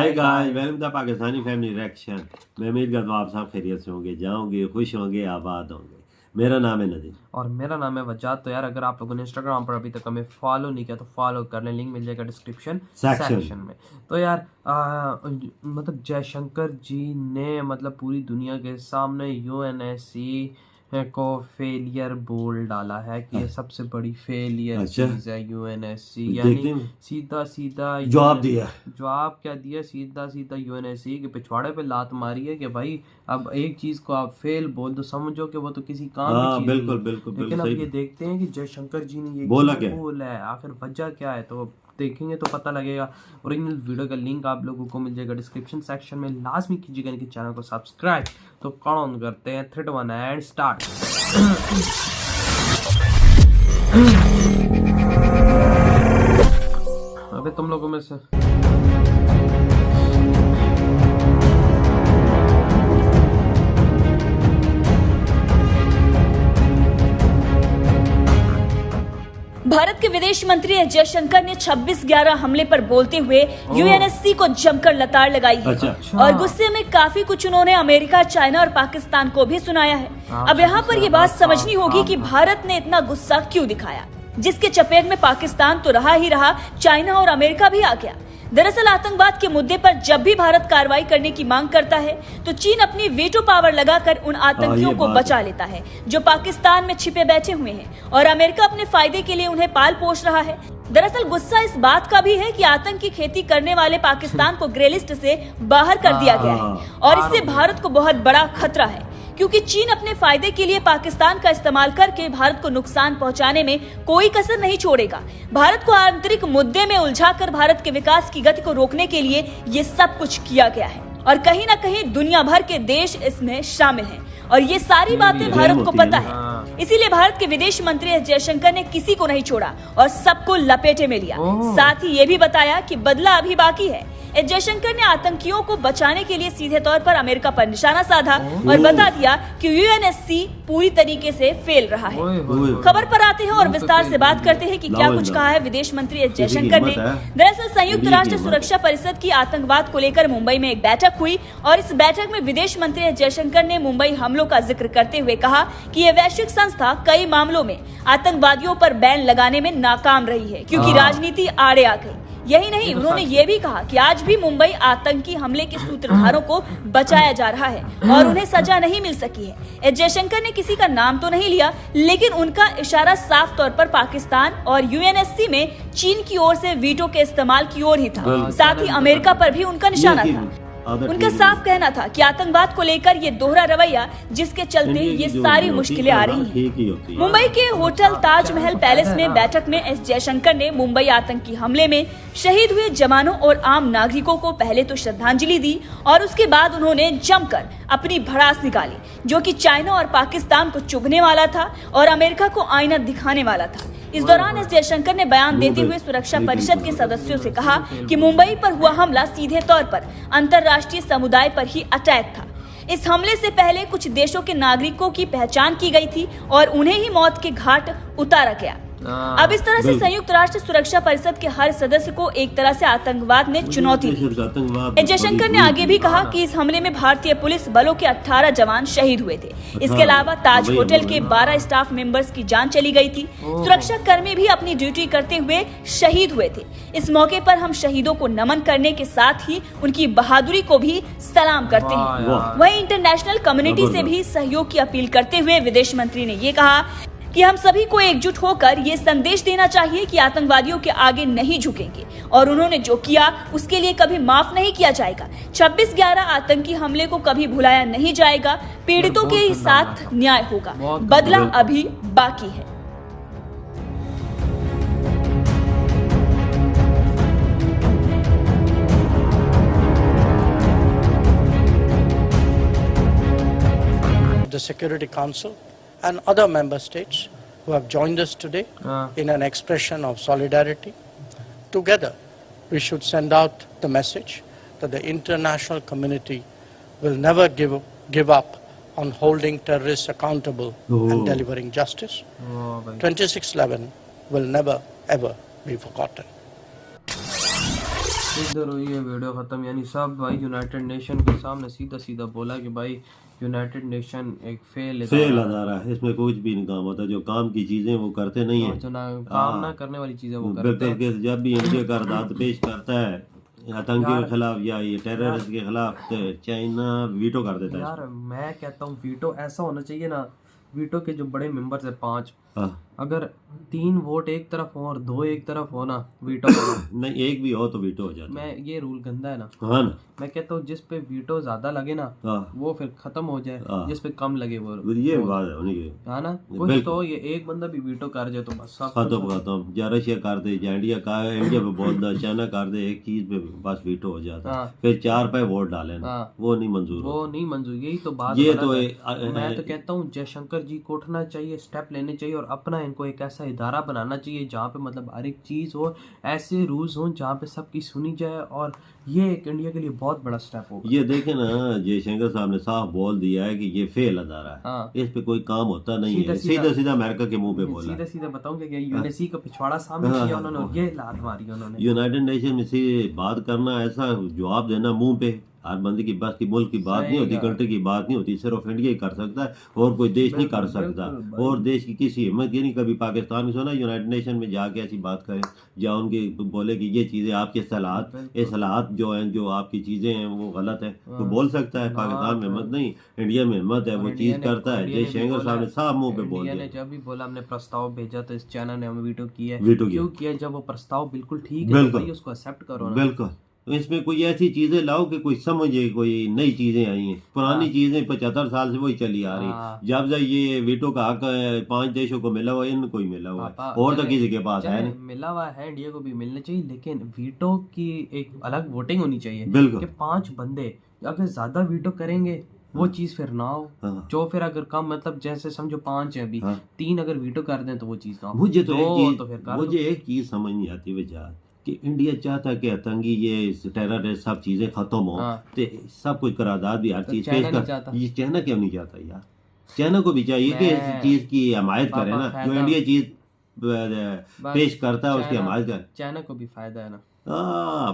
Hi guys, welcome to Pakistani family reaction. मैं उम्मीद करता हूँ आप सब खैरियत से होंगे, जाओगे, खुश होंगे, आबाद होंगे। मेरा नाम है नदीम और मेरा नाम है वजाद। तो यार अगर आप लोगों ने इंस्टाग्राम पर अभी तक हमें फॉलो नहीं किया तो फॉलो कर लें, लिंक मिल जाएगा डिस्क्रिप्शन सेक्शन में। तो यार मतलब जयशंकर जी ने मतलब पूरी दुनिया के सामने यूएनएससी को फेलियर बोल डाला है कि ये सबसे बड़ी फेलियर चीज है यूएनएससी। यानी सीधा सीधा जवाब दिया। जवाब क्या दिया? सीधा सीधा यूएनएससी के पिछवाड़े पे लात मारी है कि भाई अब एक चीज को आप फेल बोल दो, समझो कि वो तो किसी काम की चीज बिल्कुल बिल्कुल। लेकिन अब ये देखते हैं कि जयशंकर जी ने ये बोला है, आखिर वजह क्या है, तो देखेंगे तो पता लगेगा। ओरिजिनल वीडियो का लिंक आप लोगों को मिल जाएगा डिस्क्रिप्शन सेक्शन में। लाजमी कीजिएगा इनके चैनल को सब्सक्राइब। तो काउंट करते हैं 3 2 1 एंड स्टार्ट। अबे तुम लोगों में से भारत के विदेश मंत्री एस जयशंकर ने 26/11 हमले पर बोलते हुए यूएनएससी को जमकर लताड़ लगाई है। और गुस्से में काफी कुछ उन्होंने अमेरिका, चाइना और पाकिस्तान को भी सुनाया है। अब यहाँ पर ये बात समझनी होगी कि भारत ने इतना गुस्सा क्यों दिखाया, जिसके चपेट में पाकिस्तान तो रहा ही रहा, चाइना और अमेरिका भी आ गया। दरअसल आतंकवाद के मुद्दे पर जब भी भारत कार्रवाई करने की मांग करता है तो चीन अपनी वीटो पावर लगाकर उन आतंकियों को बचा लेता है जो पाकिस्तान में छिपे बैठे हुए हैं, और अमेरिका अपने फायदे के लिए उन्हें पाल पोष रहा है। दरअसल गुस्सा इस बात का भी है कि आतंक की खेती करने वाले पाकिस्तान को ग्रे लिस्ट से बाहर कर दिया गया है, और इससे भारत को बहुत बड़ा खतरा है, क्योंकि चीन अपने फायदे के लिए पाकिस्तान का इस्तेमाल करके भारत को नुकसान पहुंचाने में कोई कसर नहीं छोड़ेगा। भारत को आंतरिक मुद्दे में उलझाकर भारत के विकास की गति को रोकने के लिए ये सब कुछ किया गया है, और कहीं न कहीं दुनिया भर के देश इसमें शामिल हैं, और ये सारी बातें भारत को पता है। इसीलिए भारत के विदेश मंत्री एस जयशंकर ने किसी को नहीं छोड़ा और सबको लपेटे में लिया। साथ ही ये भी बताया कि बदला अभी बाकी है। एस जयशंकर ने आतंकियों को बचाने के लिए सीधे तौर पर अमेरिका पर निशाना साधा और बता दिया कि यूएनएससी पूरी तरीके से फेल रहा है। खबर पर आते हैं और विस्तार से बात करते हैं कि क्या कुछ कहा है विदेश मंत्री एस जयशंकर ने। दरअसल संयुक्त राष्ट्र सुरक्षा परिषद की आतंकवाद को लेकर मुंबई में एक बैठक हुई, और इस बैठक में विदेश मंत्री एस जयशंकर ने मुंबई हमलों का जिक्र करते हुए कहा कि ये वैश्विक संस्था कई मामलों में आतंकवादियों पर बैन लगाने में नाकाम रही है, क्योंकि राजनीति आड़े आ गई। यही नहीं, उन्होंने ये भी कहा कि आज भी मुंबई आतंकी हमले के सूत्रधारों को बचाया जा रहा है और उन्हें सजा नहीं मिल सकी है। एस जयशंकर ने किसी का नाम तो नहीं लिया, लेकिन उनका इशारा साफ तौर पर पाकिस्तान और यूएनएससी में चीन की ओर से वीटो के इस्तेमाल की ओर ही था। साथ ही अमेरिका पर भी उनका निशाना था। उनका साफ कहना था कि आतंकवाद को लेकर ये दोहरा रवैया, जिसके चलते ये सारी मुश्किलें आ रही हैं। मुंबई के होटल ताजमहल पैलेस में बैठक में एस जयशंकर ने मुंबई आतंकी हमले में शहीद हुए जवानों और आम नागरिकों को पहले तो श्रद्धांजलि दी, और उसके बाद उन्होंने जमकर अपनी भड़ास निकाली, जो कि चाइना और पाकिस्तान को चुभने वाला था और अमेरिका को आईना दिखाने वाला था। इस दौरान एस जयशंकर ने बयान देते हुए सुरक्षा परिषद के सदस्यों से कहा कि मुंबई पर हुआ हमला सीधे तौर पर अंतर्राष्ट्रीय समुदाय पर ही अटैक था। इस हमले से पहले कुछ देशों के नागरिकों की पहचान की गई थी और उन्हें ही मौत के घाट उतारा गया। अब इस तरह से संयुक्त राष्ट्र सुरक्षा परिषद के हर सदस्य को एक तरह से आतंकवाद ने चुनौती दी। एस जयशंकर ने आगे भी कहा कि इस हमले में भारतीय पुलिस बलों के 18 जवान शहीद हुए थे। इसके अलावा ताज होटल के 12 स्टाफ मेंबर्स की जान चली गई थी। सुरक्षा कर्मी भी अपनी ड्यूटी करते हुए शहीद हुए थे। इस मौके पर हम शहीदों को नमन करने के साथ ही उनकी बहादुरी को भी सलाम करते हैं। वहीं इंटरनेशनल कम्युनिटी से भी सहयोग की अपील करते हुए विदेश मंत्री ने ये कहा कि हम सभी को एकजुट होकर ये संदेश देना चाहिए कि आतंकवादियों के आगे नहीं झुकेंगे, और उन्होंने जो किया उसके लिए कभी माफ नहीं किया जाएगा। 26/11 आतंकी हमले को कभी भुलाया नहीं जाएगा। पीड़ितों के साथ न्याय होगा, बदला अभी बाकी है। The Security Council and other member states who have joined us today in an expression of solidarity. Together, we should send out the message that the international community will never give up on holding terrorists accountable and delivering justice. 26/11 will never ever be forgotten. इधर हुई है video खत्म। यानी सब भाई United nation के सामने सीधा सीधा बोला कि भाई यूनाइटेड नेशन एक फेल अदारा है, इसमें कुछ भी नहीं काम होता। जो काम की चीजें वो करते नहीं है, जो ना काम ना करने वाली चीजें वो करते हैं। बिल्कुल। जब भी इंडिया का अर्दात पेश करता है आतंकियों के खिलाफ या ये टेररिस्ट के खिलाफ, तो चाइना वीटो कर देता है। यार मैं कहता हूँ वीटो ऐसा होना चाहिए ना, वीटो के जो बड़े मेंबर्स है 5, अगर 3 वोट एक तरफ हो और 2 एक तरफ हो ना, वीटो नहीं, एक भी हो तो वीटो हो जाता मैं ये रूल गंदा है ना। हाँ ना, मैं कहता हूँ जिस पे वीटो ज्यादा लगे ना वो फिर खत्म हो जाए, जिस पे कम लगे वो ये बात है उन्हीं की। हाँ ना, कुछ तो ये एक बंदा भी वीटो कर जाए तो बस सब खत्म। या रशिया कर दे, या इंडिया पे बोल दे, चाइना कर दे, एक चीज पे बस वीटो हो जाता है। फिर 4 पे वोट डाले ना, वो नहीं मंजूर। यही तो बात ये तो मैं तो है। कहता हूँ जयशंकर जी को उठना चाहिए, स्टेप लेने चाहिए और अपना इनको एक ऐसा इदारा बनाना चाहिए जहाँ पे मतलब हर एक चीज हो, ऐसे रूल्स हो जहाँ पे सबकी सुनी जाए, और ये एक इंडिया के लिए बहुत बड़ा स्टेप होगा। ये देखे ना, जयशंकर साहब ने साफ बोल दिया है कि ये फेल अदारा है, इस पे कोई काम होता नहीं है। सीधा अमेरिका के मुंह पे बोला। सीधा बताऊंगा कि यूएनएससी का पिछवाड़ा सामने किया उन्होंने, और ये लात मारी उन्होंने। यूनाइटेड नेशन में से बात करना, ऐसा जवाब देना मुंह पे, हर बंदे की बस की मुल्क की बात नहीं होती, कंट्री की बात नहीं होती, सिर्फ इंडिया ही कर सकता है और कोई देश नहीं कर सकता। और देश की किसी हिम्मत ये नहीं, कभी पाकिस्तान में सुना यूनाइटेड नेशन में जाके ऐसी बात करें या उनके बोले कि ये चीजें आपके सलाहत, ये सलाहत जो हैं, जो आपकी चीजें हैं वो गलत है, तो बोल सकता है। पाकिस्तान में हिम्मत नहीं, इंडिया में हिम्मत है, वो चीज करता है। जयशंकर साहब ने साफ मुंह पे बोल दिया। जब भी बोला हमने प्रस्ताव भेजा तो इस चैनल ने हमें वीटो किया। क्यों किया? जब वो प्रस्ताव बिल्कुल ठीक है तो उसको एक्सेप्ट करो। बिल्कुल। इसमें कोई ऐसी चीजें लाओ कि कोई समझे, कोई नई चीजें आई हैं। पुरानी चीजें 75 साल से वही चली आ रही। जब ये वीटो का हक 5 देशों को मिला हुआ है, इनको ही मिला हुआ है, और तो किसी के पास है नहीं। मिला हुआ है, इंडिया को भी मिलना चाहिए, लेकिन वीटो की एक अलग वोटिंग होनी चाहिए। बिल्कुल। कि 5 बंदे अगर ज्यादा वीटो करेंगे वो चीज फिर ना हो। जो फिर अगर कम, मतलब जैसे समझो 5 है अभी, 3 अगर वीटो कर दें तो वो चीज ना हो। मुझे एक चीज समझ नहीं आती वजह कि इंडिया चाहता कि आतंकी ये टेररिस्ट सब चीजें खत्म हो, तो सब कुछ करारदाद भी हर चीज पेश कर। ये चाइना क्यों नहीं चाहता यार? चाइना को भी चाहिए कि इस चीज की हमायत करे ना, जो इंडिया चीज पेश करता है उसकी हमायत करे। चाइना को भी फायदा है ना।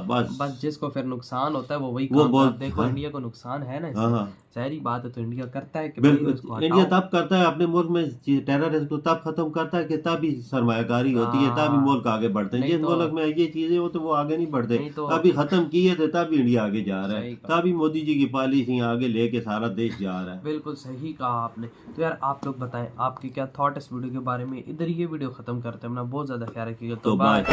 बस जिसको फिर नुकसान होता है वो वही काम करता है। देखो इंडिया को नुकसान है ना, सारी बात है, तो इंडिया करता है कि इंडिया तब करता है अपने मुल्क में टेररिस्ट को, तब खत्म करता है कि तभी सरमायाकारी होती है, तभी मुल्क आगे बढ़ते हैं। जिस मुल्क में ये चीजें हो तो वो आगे नहीं बढ़ते। अभी खत्म किए थे तभी इंडिया आगे जा रहा है, तभी मोदी जी की पॉलिसी आगे लेके सारा देश जा रहा है। बिल्कुल सही कहा आपने। तो यार आप लोग बताएं आपके क्या थॉट इस वीडियो के बारे में। इधर ये वीडियो खत्म करते हैं, अपना बहुत ज्यादा ख्याल रखिएगा। तो बाय।